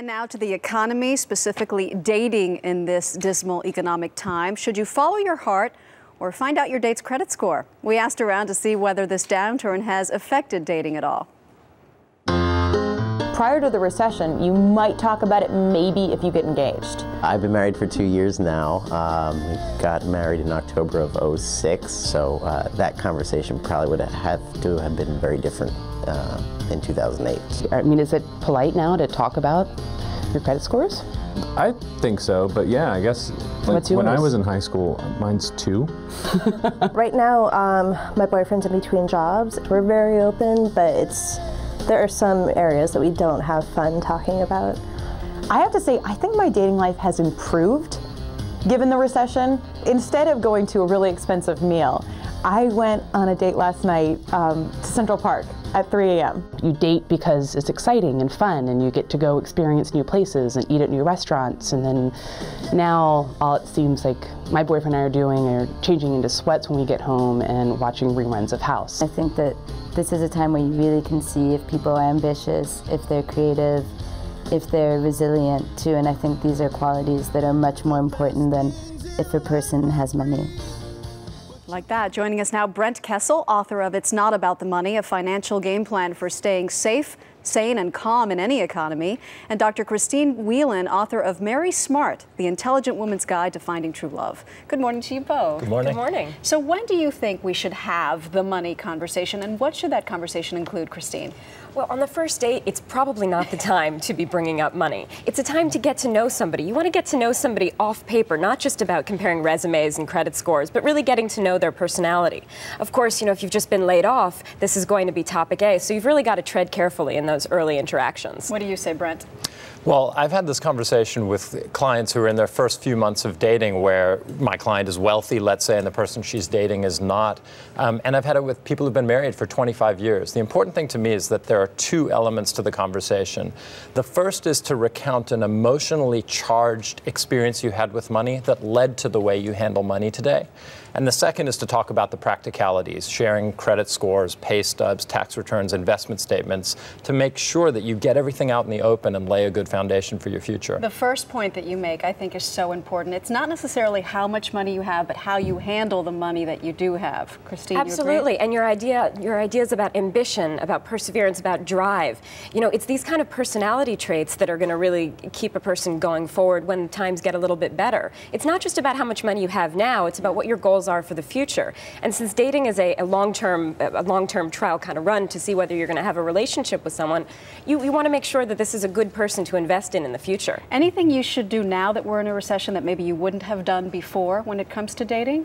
And now to the economy, specifically dating in this dismal economic time. Should you follow your heart or find out your date's credit score? We asked around to see whether this downturn has affected dating at all. Prior to the recession, you might talk about it maybe if you get engaged. I've been married for 2 years now. We got married in October of '06, so that conversation probably would have to have been very different in 2008. I mean, is it polite now to talk about your credit scores? I think so, but yeah, I guess when I was in high school, mine's 2. Right now, my boyfriend's in between jobs. We're very open, but there are some areas that we don't have fun talking about. I have to say, I think my dating life has improved given the recession. Instead of going to a really expensive meal, I went on a date last night to Central Park at 3 a.m. You date because it's exciting and fun, and you get to go experience new places and eat at new restaurants. And then now all it seems like my boyfriend and I are doing are changing into sweats when we get home and watching reruns of House. I think that this is a time where you really can see if people are ambitious, if they're creative, if they're resilient too. And I think these are qualities that are much more important than if a person has money. Like that. Joining us now, Brent Kessel, author of It's Not About the Money, a financial game plan for staying safe, sane, and calm in any economy. And Dr. Christine Whelan, author of Marry Smart, The Intelligent Woman's Guide to Finding True Love. Good morning to you both. Good morning. Good morning. So when do you think we should have the money conversation, and what should that conversation include, Christine? Well, on the first date, it's probably not the time to be bringing up money. It's a time to get to know somebody. You want to get to know somebody off paper, not just about comparing resumes and credit scores, but really getting to know their personality. Of course, if you've just been laid off, this is going to be topic A, so you've really got to tread carefully in those early interactions. What do you say, Brent? Well, I've had this conversation with clients who are in their first few months of dating where my client is wealthy, let's say, and the person she's dating is not. And I've had it with people who've been married for 25 years. The important thing to me is that there are 2 elements to the conversation. The first is to recount an emotionally charged experience you had with money that led to the way you handle money today. And the second is to talk about the practicalities, sharing credit scores, pay stubs, tax returns, investment statements, to make sure that you get everything out in the open and lay a good foundation for your future. The first point that you make, I think, is so important. It's not necessarily how much money you have, but how you handle the money that you do have. Christine, absolutely. And your ideas about ambition, about perseverance, about drive. It's these kind of personality traits that are going to really keep a person going forward when times get a little bit better. It's not just about how much money you have now, it's about what your goals are for the future. And since dating is a long-term trial kind of run to see whether you're going to have a relationship with someone, you want to make sure that this is a good person to invest in the future. Anything you should do now that we're in a recession that maybe you wouldn't have done before when it comes to dating?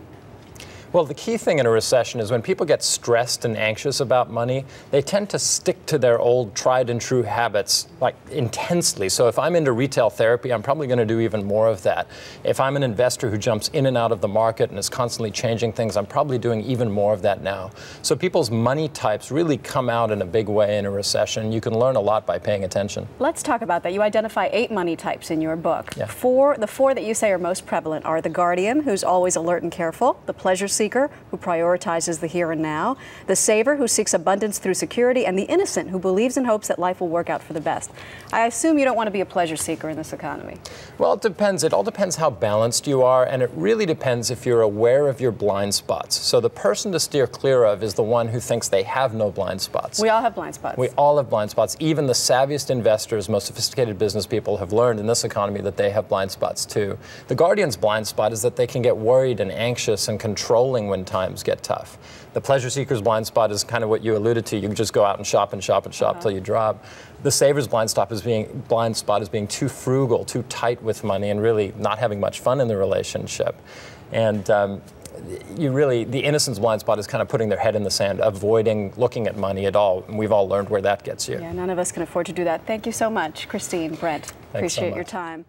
Well, the key thing in a recession is when people get stressed and anxious about money, they tend to stick to their old tried and true habits intensely. So if I'm into retail therapy, I'm probably going to do even more of that. If I'm an investor who jumps in and out of the market and is constantly changing things, I'm probably doing even more of that now. So people's money types really come out in a big way in a recession. You can learn a lot by paying attention. Let's talk about that. You identify 8 money types in your book. Yeah. The four that you say are most prevalent are the guardian, who's always alert and careful, the pleasure seeker, who prioritizes the here and now, the saver, who seeks abundance through security, and the innocent, who believes and hopes that life will work out for the best. I assume you don't want to be a pleasure seeker in this economy. Well, it depends. It all depends how balanced you are, and it really depends if you're aware of your blind spots. So the person to steer clear of is the one who thinks they have no blind spots. We all have blind spots. We all have blind spots. Even the savviest investors, most sophisticated business people have learned in this economy that they have blind spots too. The guardian's blind spot is that they can get worried and anxious and controlling when times get tough. The pleasure seeker's blind spot is kind of what you alluded to. You can just go out and shop and shop and shop till you drop. The saver's blind spot is being too frugal, too tight with money, and really not having much fun in the relationship. And the innocent's blind spot is kind of putting their head in the sand, avoiding looking at money at all. And we've all learned where that gets you. Yeah, none of us can afford to do that. Thank you so much, Christine, Brent. Thanks so Appreciate much. your time.